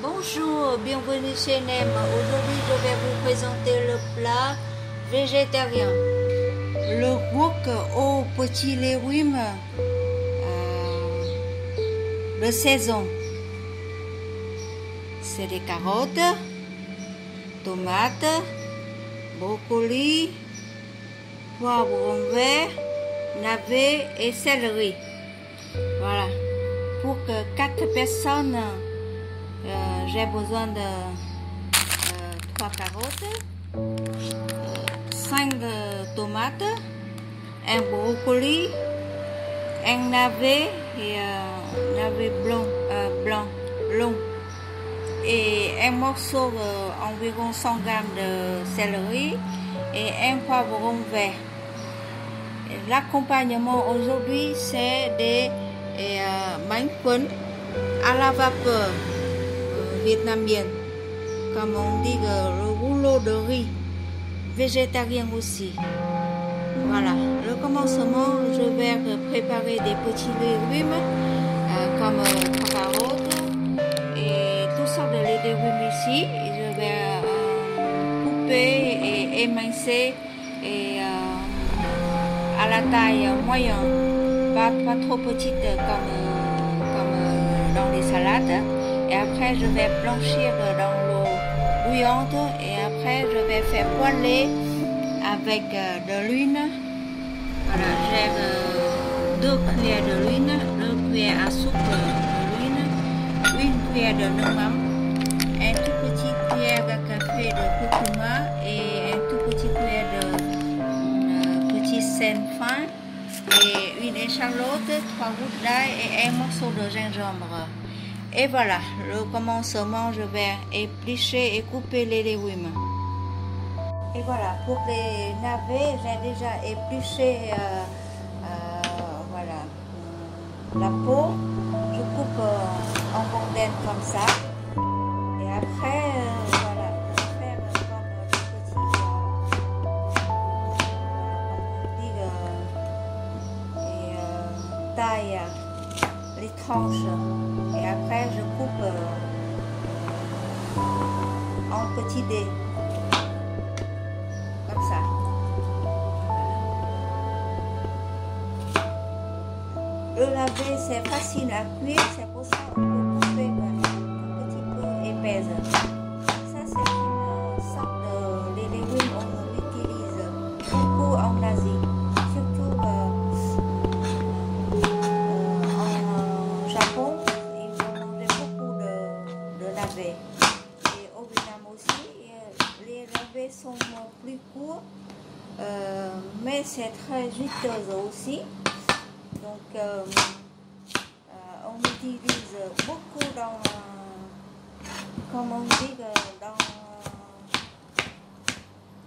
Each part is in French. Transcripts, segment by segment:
Bonjour, bienvenue chez Nem. Aujourd'hui, je vais vous présenter le plat végétarien. Le wok aux petits légumes de saison. C'est des carottes, tomates, brocolis, poivrons verts, navets et céleri. Voilà. Pour que 4 personnes, j'ai besoin de 3 carottes, 5 tomates, un brocoli, un navet et navet blanc, long, et un morceau environ 100 g de céleri et un poivron vert. L'accompagnement aujourd'hui, c'est des bánh cuốn à la vapeur vietnamienne, comme on dit le rouleau de riz, végétarien aussi. Voilà, le commencement, je vais préparer des petits légumes comme carottes et tout ça de légumes ici. Je vais couper et émincer et à la taille moyenne, pas trop petite comme dans les salades. Et après, je vais blanchir dans l'eau bouillante et après, je vais faire poêler avec de l'huile. Voilà, j'ai 2 cuillères de l'huile, 2 cuillères à soupe de l'huile, 1 cuillère de noix, un tout petit cuillère de café de curcuma et un tout petit cuillère de petit sel fin et une échalote, 3 gouttes d'ail et un morceau de gingembre. Et voilà, le commencement, je vais éplucher et couper les légumes. Et voilà, pour les navets, j'ai déjà épluché voilà, la peau. Je coupe en rondelles comme ça. Et après, voilà, je vais faire comme des petits, et taille les tranches. Et après, je coupe en petits dés. Comme ça. Le navet, c'est facile à cuire, c'est pour ça qu'on peut couper un petit peu épaisse. Ça, c'est une sorte de légumes qu'on utilise beaucoup en Asie, surtout en Japon, ils ont mangé beaucoup de navets. Et au Vietnam aussi, les navets sont plus courts, mais c'est très juteux aussi. Donc, on utilise beaucoup dans, comme on dit,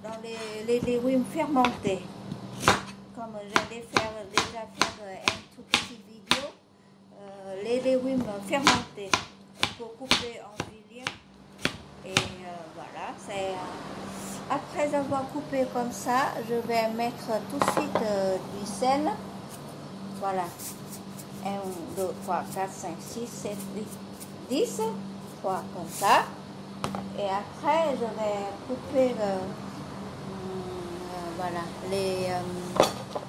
dans les légumes fermentés. Comme j'allais déjà faire un tout petit vidéo, les légumes fermentés, il faut couper en julienne. Et voilà, c'est après avoir coupé comme ça, je vais mettre tout de suite du sel. Voilà, 1, 2, 3, 4, 5, 6, 7, 8, 10, 3 comme ça. Et après, je vais couper voilà, les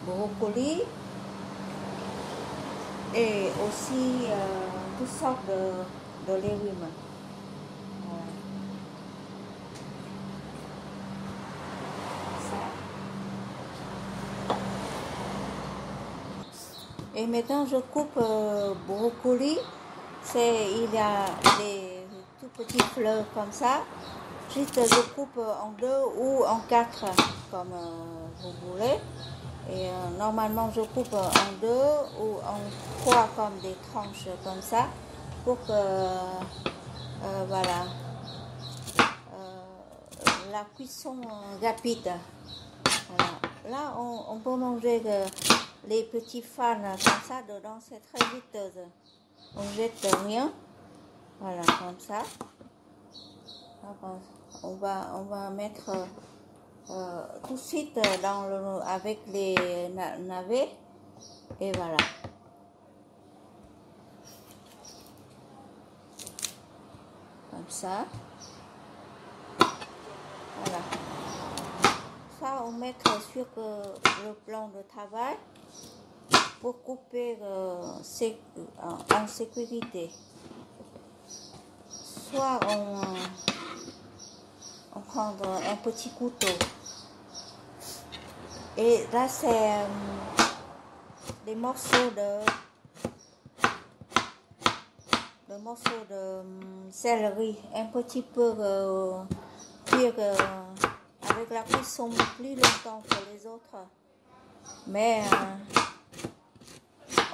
brocolis et aussi toutes sortes de légumes. Et maintenant je coupe brocoli, il y a des tout petits fleurs comme ça. Juste je coupe en 2 ou en 4 comme vous voulez. Et normalement je coupe en 2 ou en 3 comme des tranches comme ça pour que voilà, la cuisson rapide. Voilà. Là on peut manger les petits fans comme ça dedans, c'est très viteuse. On jette rien. Voilà, comme ça. On va mettre tout de suite avec les navets. Et voilà. ça. Voilà. Ça, on met sur le plan de travail pour couper en sécurité. Soit on prend un petit couteau. Et là, c'est des morceaux de céleri, un petit peu cuire avec la cuisson plus longtemps que les autres. Mais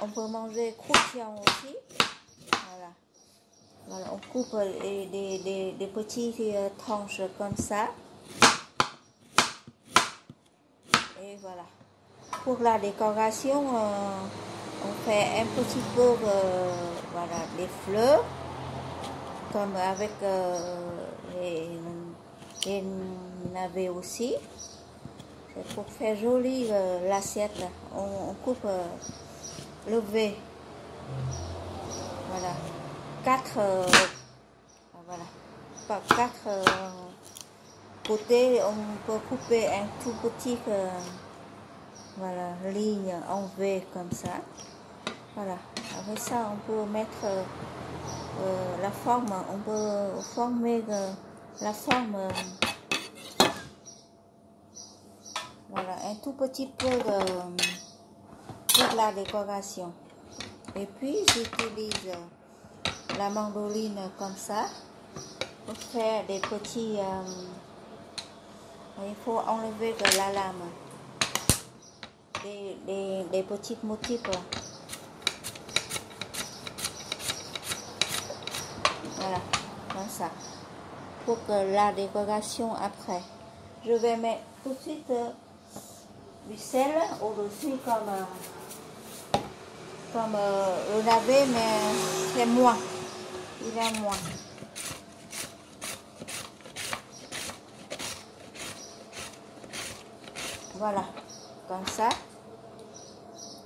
on peut manger croustillant aussi. Voilà. Voilà, on coupe des petites tranches comme ça. Et voilà. Pour la décoration, on fait un petit peu voilà, des fleurs, comme avec les navets aussi. C'est pour faire joli l'assiette. On coupe le V. Voilà. Voilà. Par 4 côtés, on peut couper un tout petit voilà, ligne en V comme ça. Voilà. Avec ça, on peut mettre la forme. On peut former la forme. Voilà, un tout petit peu pour la décoration. Et puis, j'utilise la mandoline comme ça pour faire des petits. Il faut enlever de la lame. Des petits motifs. Voilà, comme ça. Pour que la décoration après. Je vais mettre tout de suite du sel au-dessus comme le navet, mais c'est moins. Il est moins. Voilà, comme ça.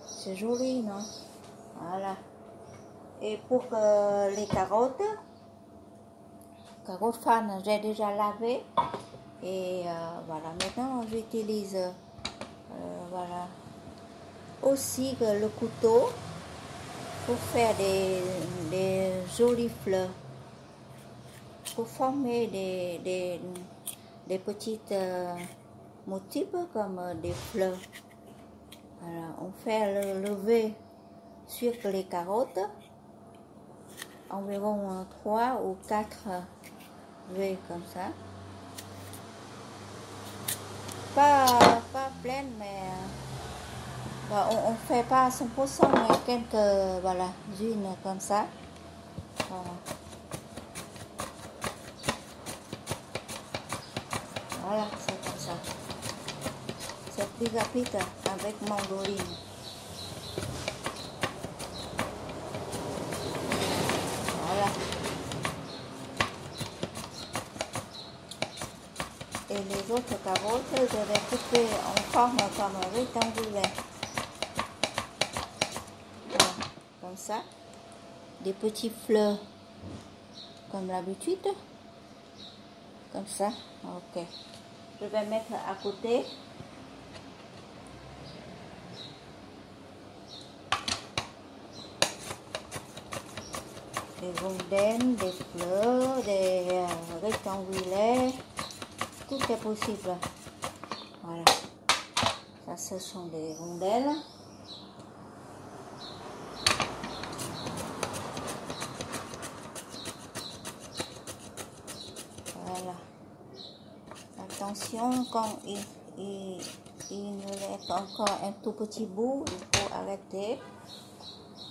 C'est joli, non? Voilà. Et pour les carottes fan, j'ai déjà lavé. Et voilà, maintenant j'utilise voilà, aussi le couteau pour faire des jolies fleurs. Pour former des petites motifs comme des fleurs. Voilà, on fait le lever sur les carottes, environ 3 ou 4 V comme ça. Pas pleine, mais on fait pas à 100%, mais quelques voilà, unes comme ça. Voilà. Voilà, c'est comme ça. C'est plus rapide avec mandoline. Voilà. Et les autres carottes, je vais couper en forme comme un rectangulaire. Voilà, comme ça. Des petites fleurs, comme d'habitude. Comme ça. Ok. Je vais mettre à côté. Des rondelles, des fleurs, des rectangulaires. Tout est possible. Voilà. Ça, ce sont des rondelles. Voilà. Attention, quand il nous reste encore un tout petit bout, il faut arrêter.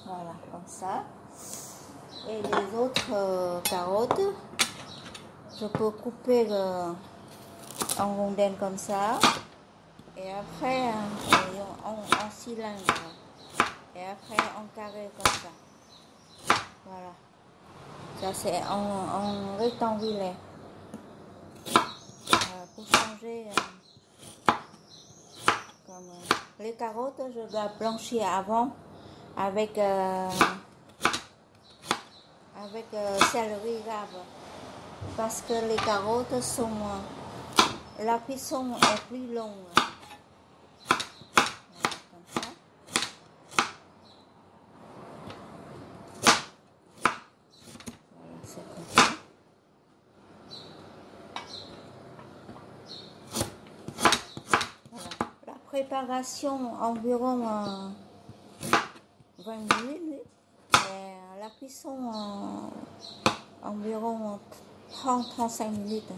Voilà, comme ça. Et les autres carottes, je peux couper en rondelles comme ça. Et après, en cylindre. Et après, en carré comme ça. Voilà. Ça, c'est en rectangulaire. Pour changer, comme les carottes, je dois blanchir avant avec, céleri rave. parce que les carottes sont... la cuisson est plus longue. Comme ça. C'est comme ça. Voilà. La préparation environ 20 minutes. Et la cuisson environ 30-35 minutes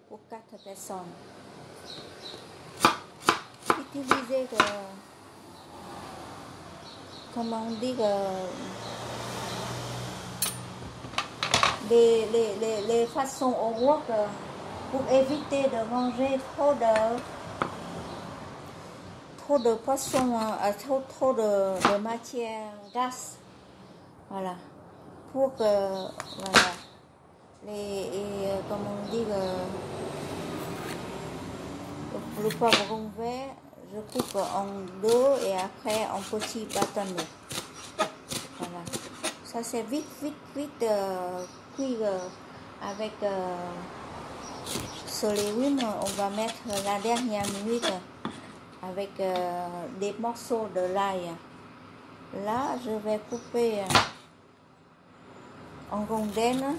pour 4 personnes. Utilisez comment on dit les façons au wok pour éviter de manger trop de poissons, trop de matière grasse. Voilà. Pour que, voilà, comme on dit, le poivron vert, je coupe en deux et après en petits bâtonnets. Voilà. Ça c'est vite cuit avec ce légume. On va mettre la dernière minute avec des morceaux de l'ail. Là, je vais couper en rondelles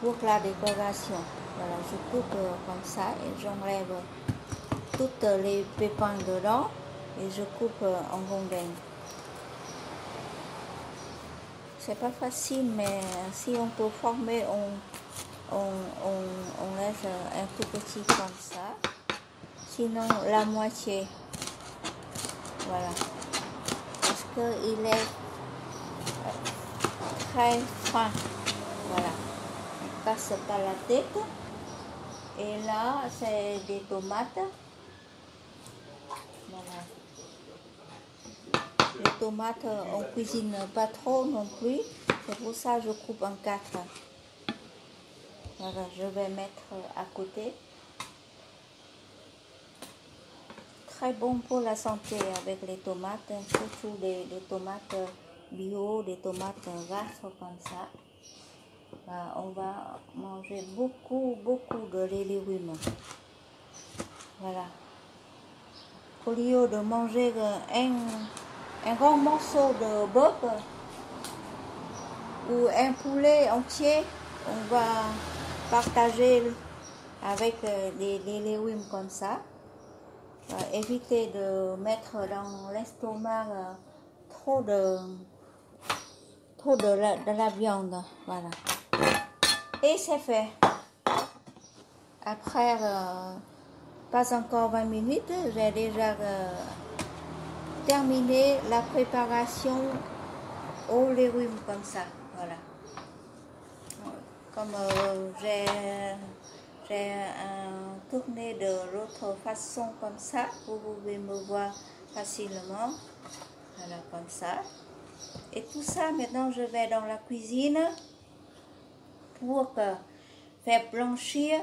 pour la décoration. Voilà, je coupe comme ça et j'enlève toutes les pépins dedans et je coupe en rondelles. C'est pas facile, mais si on peut former, on laisse un tout petit comme ça. Sinon, la moitié. Voilà. Parce qu'il est très fin. Voilà. On ne casse pas la tête. Et là, c'est des tomates. Voilà. Les tomates, on cuisine pas trop non plus. C'est pour ça que je coupe en 4. Voilà, je vais mettre à côté. Très bon pour la santé avec les tomates, surtout des tomates bio, des tomates vertes comme ça. On va manger beaucoup de légumes. Voilà. Au lieu de manger un grand morceau de bœuf ou un poulet entier, on va partager avec des légumes comme ça. Éviter de mettre dans l'estomac trop de la viande. Voilà. Et c'est fait. Après pas encore 20 minutes, j'ai déjà terminé la préparation aux légumes comme ça. Voilà. Comme j'ai tourné de l'autre façon comme ça, vous pouvez me voir facilement. Voilà, comme ça. Et tout ça, maintenant, je vais dans la cuisine pour faire blanchir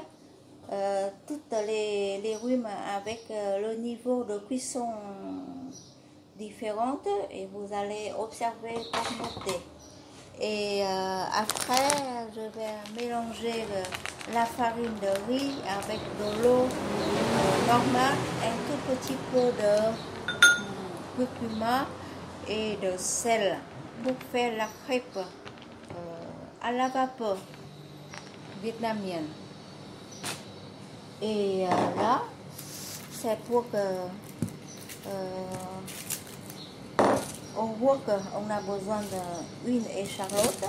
toutes les légumes avec le niveau de cuisson différente et vous allez observer pour noter. Et après, je vais mélanger la farine de riz avec de l'eau normale, un tout petit peu de curcuma et de sel pour faire la crêpe à la vapeur vietnamienne. Et là, c'est pour que au wok, on a besoin d'huile et charlotte.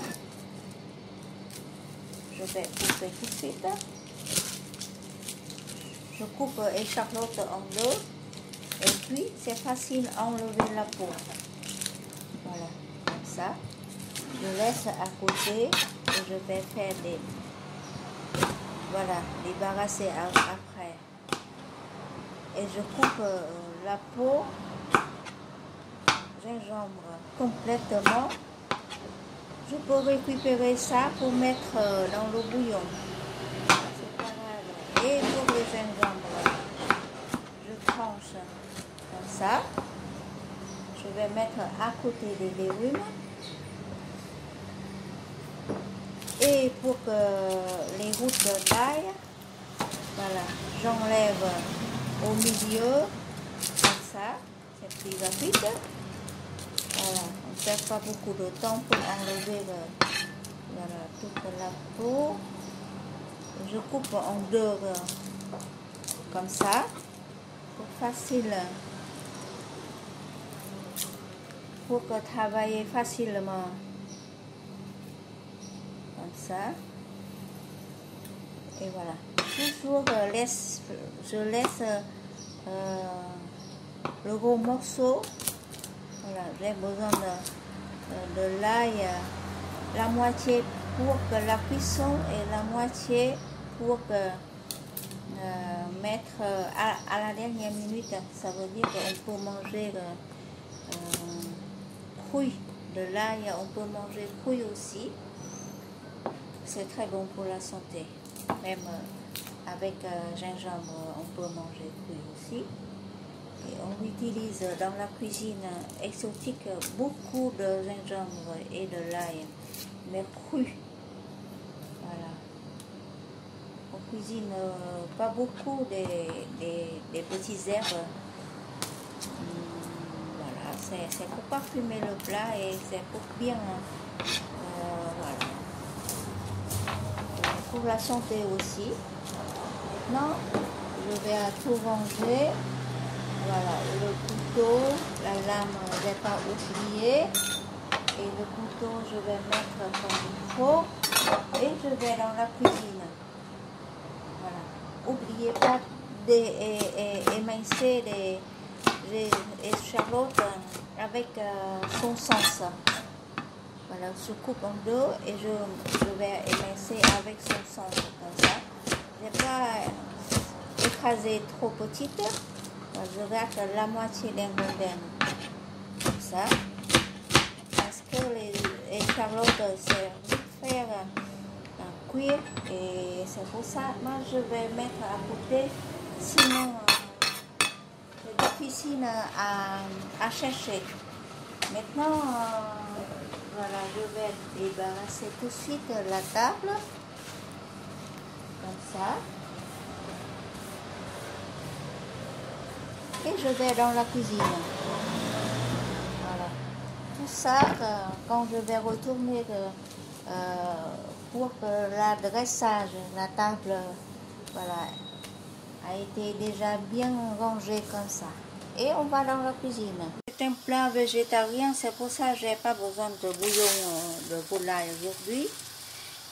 Je vais couper tout de suite. Je coupe échalote en deux. Et puis, c'est facile à enlever la peau. Voilà, comme ça. Je laisse à côté et je vais faire des... Voilà, débarrasser après. Et je coupe la peau, gingembre complètement. Je peux récupérer ça pour mettre dans le bouillon. C'est pas grave. Et pour le gingembre, je tranche comme ça. Je vais mettre à côté des légumes. Et pour que les gouttes d'ail, voilà, j'enlève au milieu, comme ça, c'est plus rapide. Voilà, on ne perd pas beaucoup de temps pour enlever voilà, toute la peau. Je coupe en deux comme ça, pour facile, pour que travailler facilement, comme ça. Et voilà, toujours je laisse le gros morceau. Voilà, j'ai besoin de l'ail, la moitié pour que la cuisson et la moitié pour que mettre à la dernière minute. Ça veut dire qu'on peut manger cru de l'ail, on peut manger cru aussi. C'est très bon pour la santé. Même avec gingembre, on peut manger cru aussi. Et on utilise dans la cuisine exotique beaucoup de gingembre et de l'ail, mais cru. Voilà. On cuisine pas beaucoup des petites herbes. Voilà, c'est pour parfumer le plat et c'est pour bien, voilà. Pour la santé aussi. Maintenant, je vais tout ranger. Voilà, le couteau, la lame, je ne vais pas oublier. Et le couteau, je vais mettre comme il faut. Et je vais dans la cuisine. Voilà. N'oubliez pas d'émincer les échalotes avec son sens. Voilà, je coupe en deux et je vais émincer avec son sens comme ça. Je ne vais pas écraser trop petite. Je garde la moitié d'un rondin comme ça, parce que les échalotes c'est vite faire cuire et c'est pour ça moi je vais mettre à côté, sinon c'est difficile à chercher. Maintenant voilà, je vais débarrasser tout de suite la table comme ça. Et je vais dans la cuisine. Voilà. Tout ça, quand je vais retourner pour que l'adressage, la table, voilà, a été déjà bien rangée comme ça. Et on va dans la cuisine. C'est un plat végétarien, c'est pour ça que je n'ai pas besoin de bouillon de volaille aujourd'hui.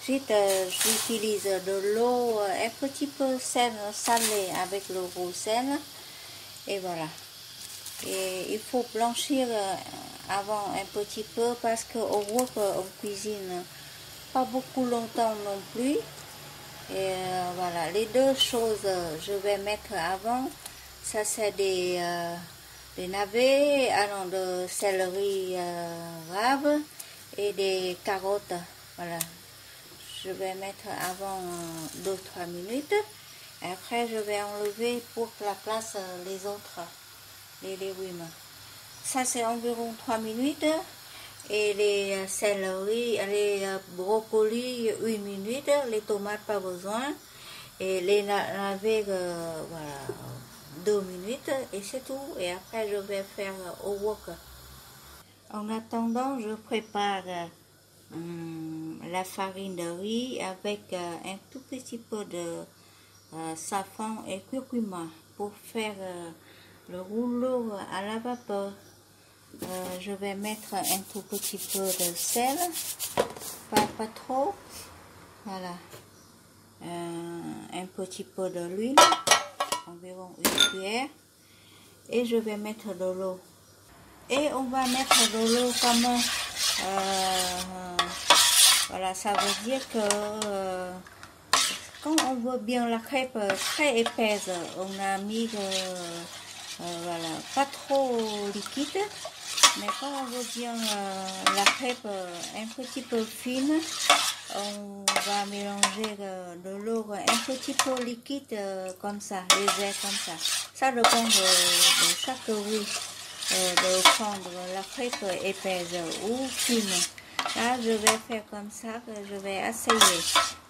J'utilise de l'eau un petit peu salée avec le gros sel. Et voilà. Et il faut blanchir avant un petit peu parce qu'au wok on cuisine pas beaucoup longtemps non plus. Et voilà, les deux choses je vais mettre avant. Ça c'est des navets, de céleri rave et des carottes. Voilà. Je vais mettre avant 2-3 minutes. Et après, je vais enlever pour la place les autres, les légumes. Ça, c'est environ 3 minutes. Et les céleri, les brocolis, 8 minutes. Les tomates, pas besoin. Et les navets, voilà, 2 minutes. Et c'est tout. Et après, je vais faire au wok. En attendant, je prépare la farine de riz avec un tout petit peu de safran et curcuma pour faire le rouleau à la vapeur. Je vais mettre un tout petit peu de sel, pas trop, voilà, un petit peu de l'huile, environ une cuillère, et je vais mettre de l'eau. Et on va mettre de l'eau comme voilà, ça veut dire que quand on veut bien la crêpe très épaisse, on a mis voilà, pas trop liquide, mais quand on veut bien la crêpe un petit peu fine, on va mélanger de l'eau un petit peu liquide comme ça, léger comme ça. Ça dépend de chaque riz, de prendre la crêpe épaisse ou fine. Là, je vais faire comme ça, que je vais essayer.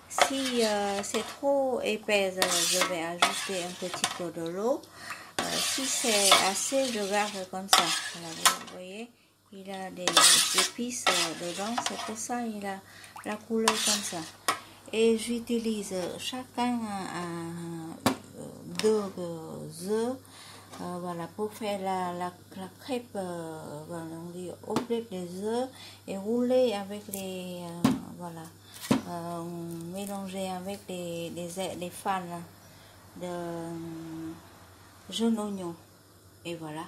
Si c'est trop épais, je vais ajouter un petit peu de l'eau. Si c'est assez, je garde comme ça. Voilà, vous voyez, il a des épices dedans, c'est pour ça il a la couleur comme ça. Et j'utilise chacun deux œufs. Voilà, pour faire la crêpe, voilà, on dit omelette des œufs et rouler avec les, voilà, mélanger avec des fans de jaunes oignons. Et voilà.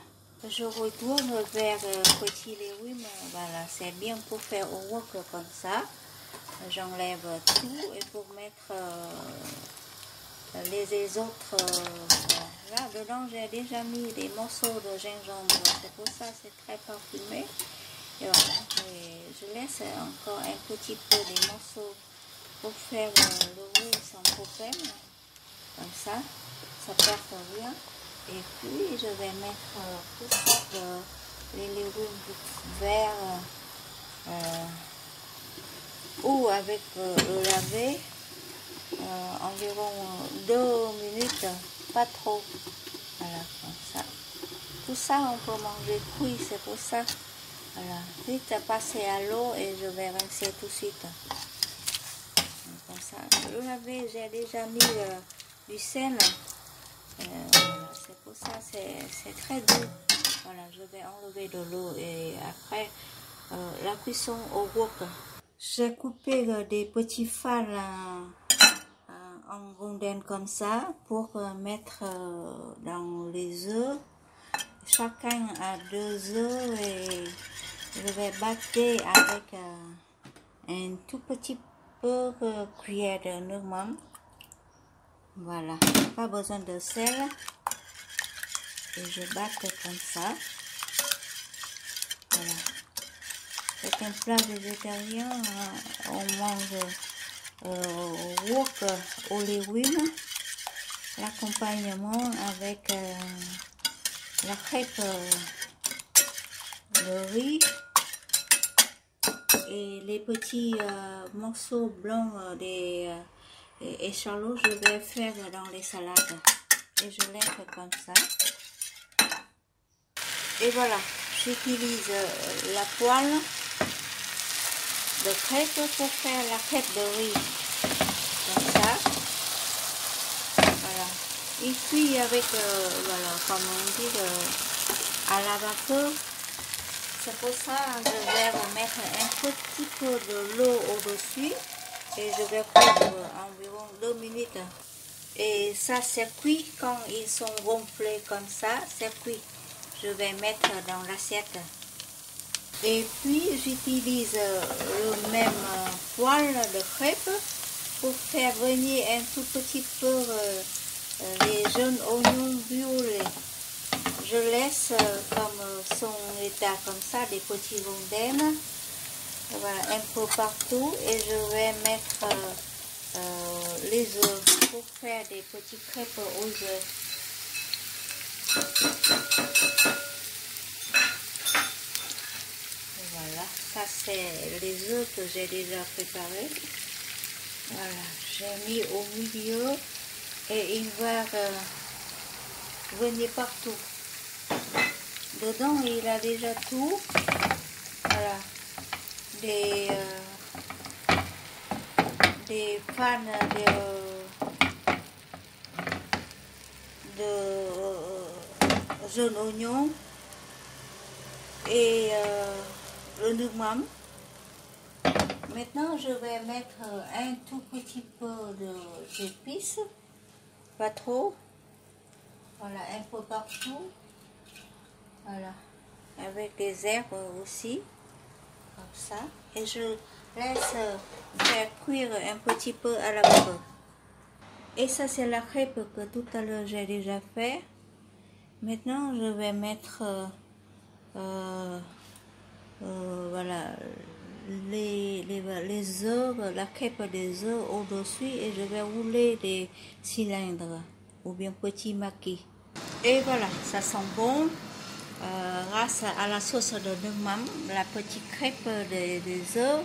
Je retourne vers petit légumes, voilà, c'est bien pour faire au wok comme ça. J'enlève tout et pour mettre les autres, là dedans j'ai déjà mis des morceaux de gingembre, c'est pour ça c'est très parfumé. Et voilà, et je laisse encore un petit peu des morceaux pour faire le roux sans problème, comme ça perd rien. Et puis je vais mettre tout ça, les légumes verts ou avec le laver. Environ 2 minutes, pas trop. Voilà, comme ça. Tout ça, on peut manger cuit, c'est pour ça. Voilà, vite passer à l'eau et je vais rincer tout de suite. Comme ça. Le laver, j'ai déjà mis du sel. Voilà, c'est pour ça, c'est très doux. Voilà, je vais enlever de l'eau et après la cuisson au wok. J'ai coupé des petits fans en rondelles comme ça pour mettre dans les œufs. Chacun a 2 œufs et je vais battre avec un tout petit peu cuillère de noix. Voilà, pas besoin de sel. Et je batte comme ça. Voilà. C'est un plat végétarien, on mange wok aux légumes, l'accompagnement avec la crêpe de riz et les petits morceaux blancs des échalots, je vais faire dans les salades et je les fais comme ça. Et voilà, j'utilise la poêle de crêpe pour faire la crêpe de riz, comme ça. Voilà, il cuit avec, voilà, comme on dit, à la vapeur. C'est pour ça que je vais mettre un petit peu de l'eau au-dessus et je vais cuire environ 2 minutes. Et ça c'est cuit quand ils sont gonflés comme ça, c'est cuit. Je vais mettre dans l'assiette. Et puis j'utilise le même poêle de crêpe pour faire venir un tout petit peu les jaunes oignons violets. Je laisse comme son état comme ça, des petits rondelles, voilà, un peu partout et je vais mettre les œufs pour faire des petites crêpes aux œufs. Voilà, ça c'est les œufs que j'ai déjà préparés. Voilà, j'ai mis au milieu et il va venir partout. Dedans il a déjà tout. Voilà, des fans de jaune oignon et le nougmam. Maintenant je vais mettre un tout petit peu d'épices, pas trop. Voilà, un peu partout. Voilà, avec des herbes aussi, comme ça. Et je laisse faire cuire un petit peu à la vapeur. Et ça c'est la crêpe que tout à l'heure j'ai déjà fait. Maintenant je vais mettre voilà, les œufs, la crêpe des œufs au-dessus et je vais rouler des cylindres ou bien petits maquis. Et voilà, ça sent bon. grâce à la sauce de mắm, la petite crêpe des œufs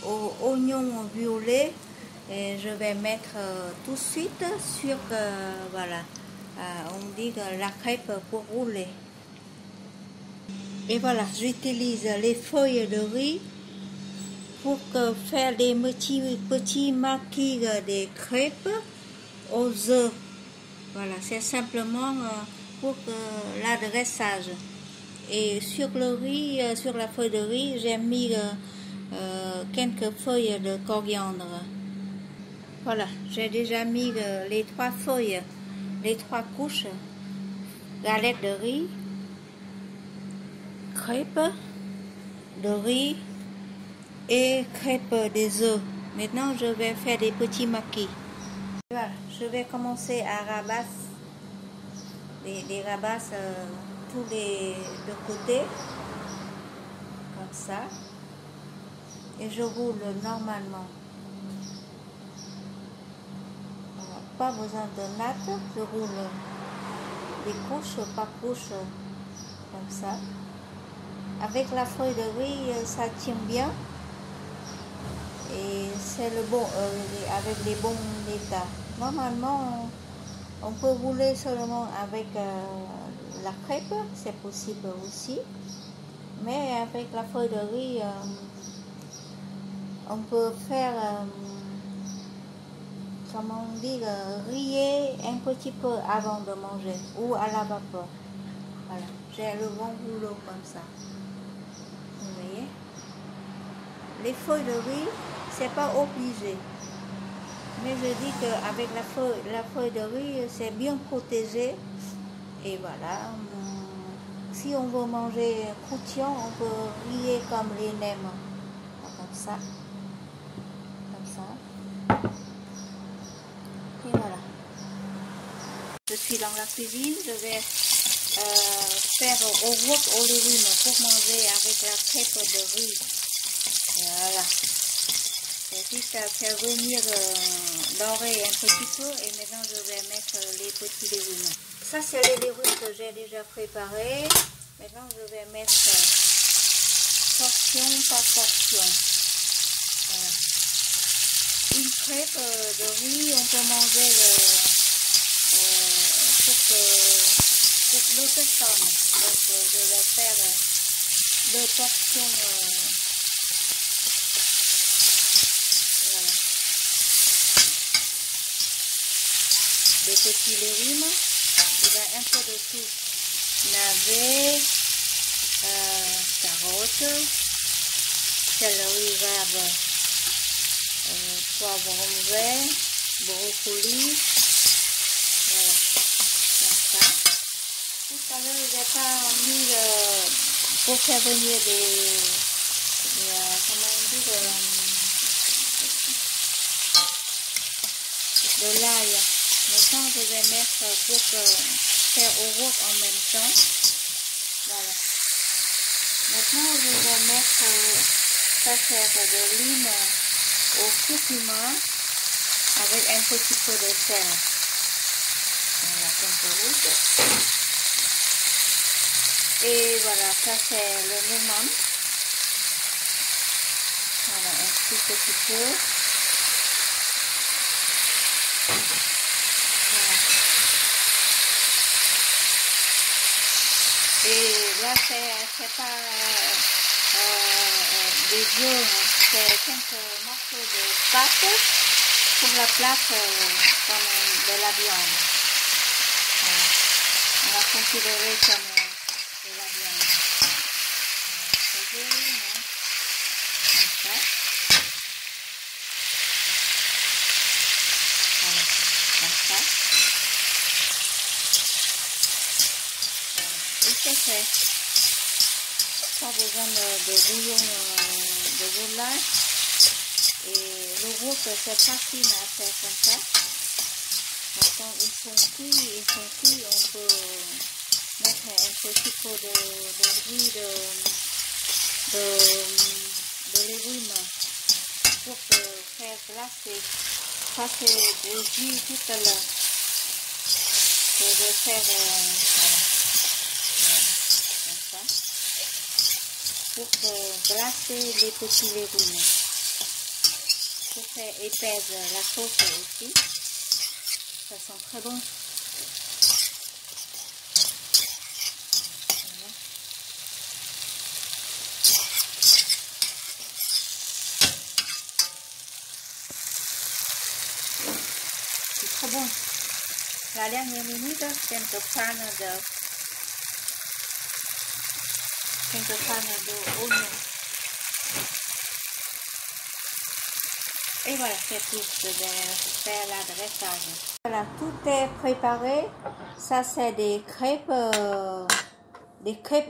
aux oignons violets. Et je vais mettre tout de suite sur voilà, on dit que la crêpe pour rouler. Et voilà, j'utilise les feuilles de riz pour faire des petits maquis des crêpes aux œufs. Voilà, c'est simplement pour l'adressage. Et sur le riz, sur la feuille de riz, j'ai mis quelques feuilles de coriandre. Voilà, j'ai déjà mis les 3 feuilles, les 3 couches, galettes de riz, crêpes de riz et crêpes des œufs. Maintenant, je vais faire des petits maquis. Voilà, je vais commencer à rabattre les rabasses tous les deux côtés, comme ça, et je roule normalement. Voilà, pas besoin de natte, je roule des couches par couche, comme ça. Avec la feuille de riz, ça tient bien, et c'est le bon, avec les bons états. Normalement, on peut rouler seulement avec la crêpe, c'est possible aussi. Mais avec la feuille de riz, on peut faire, comment on dit, riller un petit peu avant de manger ou à la vapeur. Voilà, j'ai le bon rouleau comme ça. Vous voyez? Les feuilles de riz, c'est pas obligé. Mais je dis qu'avec la feuille de riz, c'est bien protégé. Et voilà, si on veut manger croustillant, on peut riller comme les nems. Comme ça. Comme ça. Et voilà. Je suis dans la cuisine, je vais faire au wok aux légumes pour manger avec la crêpe de riz. Voilà. C'est juste à faire venir dorer un petit peu et maintenant je vais mettre les petits légumes. Ça c'est les légumes que j'ai déjà préparés. Maintenant je vais mettre portion par portion. Voilà. Une crêpe de riz, on peut manger pour 2 personnes. Donc je vais faire 2 portions. Voilà. Des petits légumes. Il y a un peu de tout. Navets, carottes, céleri rave, poivron vert, brocoli. Voilà, comme ça. Tout à l'heure, j'ai pas mis pour faire venir comment on dit, de l'ail. Maintenant, je vais mettre pour faire au wok en même temps. Voilà. Maintenant, je vais mettre ça faire de l'huile au curcuma avec un petit peu de sel. Voilà, comme ça. Et voilà, ça c'est le noumam. Voilà, un petit peu. Et là, c'est pas des œufs, c'est quelques morceaux de pâte pour la plaque comme de la viande. Voilà. On va considérer comme de la viande. C'est joli, non? Comme ça. Voilà, comme ça. C'est fait. Pas besoin de bouillon de roulage. Et le wok c'est facile à faire comme ça. Quand ils sont cuits, on peut mettre un petit peu de riz de légumes pour faire glacer. Ça c'est du jus tout à l'heure. Je vais faire voilà. pour glacer les petits légumes. Pour faire épaisse la sauce aussi. Ça sent très bon. Voilà. C'est très bon. La dernière minute, quelques pannes d'oignon. Et voilà, c'est tout. Je vais faire l'adressage. Voilà, tout est préparé. Ça, c'est des crêpes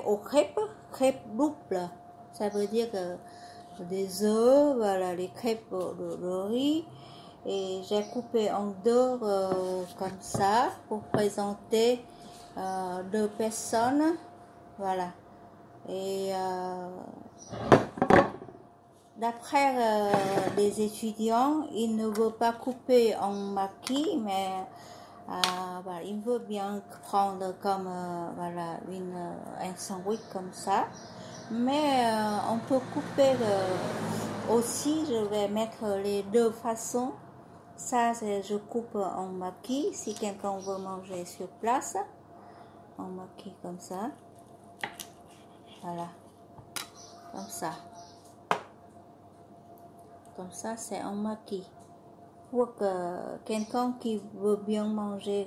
aux crêpes, crêpes doubles. Ça veut dire que des œufs, voilà, les crêpes de riz. Et j'ai coupé en deux comme ça pour présenter 2 personnes. Voilà. Et d'après les étudiants, ils ne veulent pas couper en maquis, mais voilà, ils veulent bien prendre comme voilà, un sandwich comme ça. Mais on peut couper aussi, je vais mettre les deux façons. Ça, je coupe en maquis si quelqu'un veut manger sur place. En maquis comme ça. Voilà. Comme ça. Comme ça, c'est en maquis. Pour que quelqu'un qui veut bien manger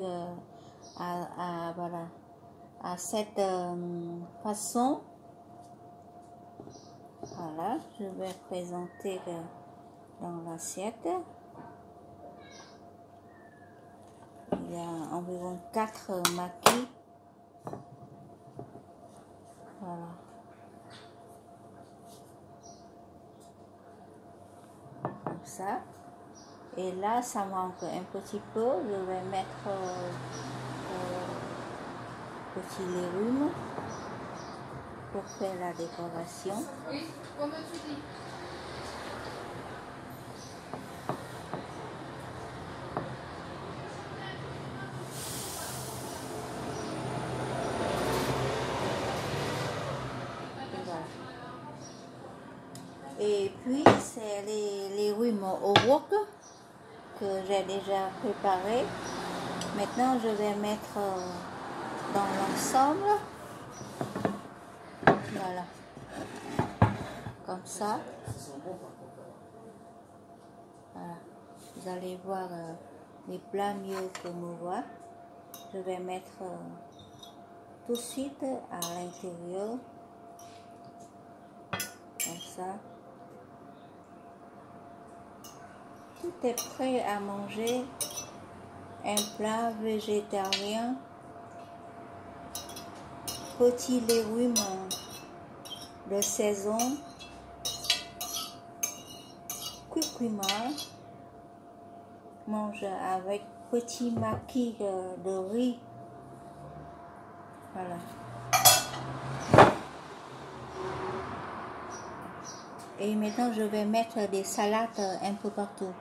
voilà, à cette façon. Voilà, je vais présenter dans l'assiette. Il y a environ 4 maquis. Voilà. Comme ça. Et là, ça manque un petit peu. Je vais mettre petits légumes pour faire la décoration. Oui, comme tu dis. Et puis, c'est les légumes au wok que j'ai déjà préparé. Maintenant, je vais mettre dans l'ensemble. Voilà. Comme ça. Voilà. Vous allez voir les plats mieux que moi. Je vais mettre tout de suite à l'intérieur. Comme ça. Tout est prêt à manger. Un plat végétarien. Petits légumes de saison. Curcuma. Mange avec petit maquis de riz. Voilà. Et maintenant, je vais mettre des salades un peu partout.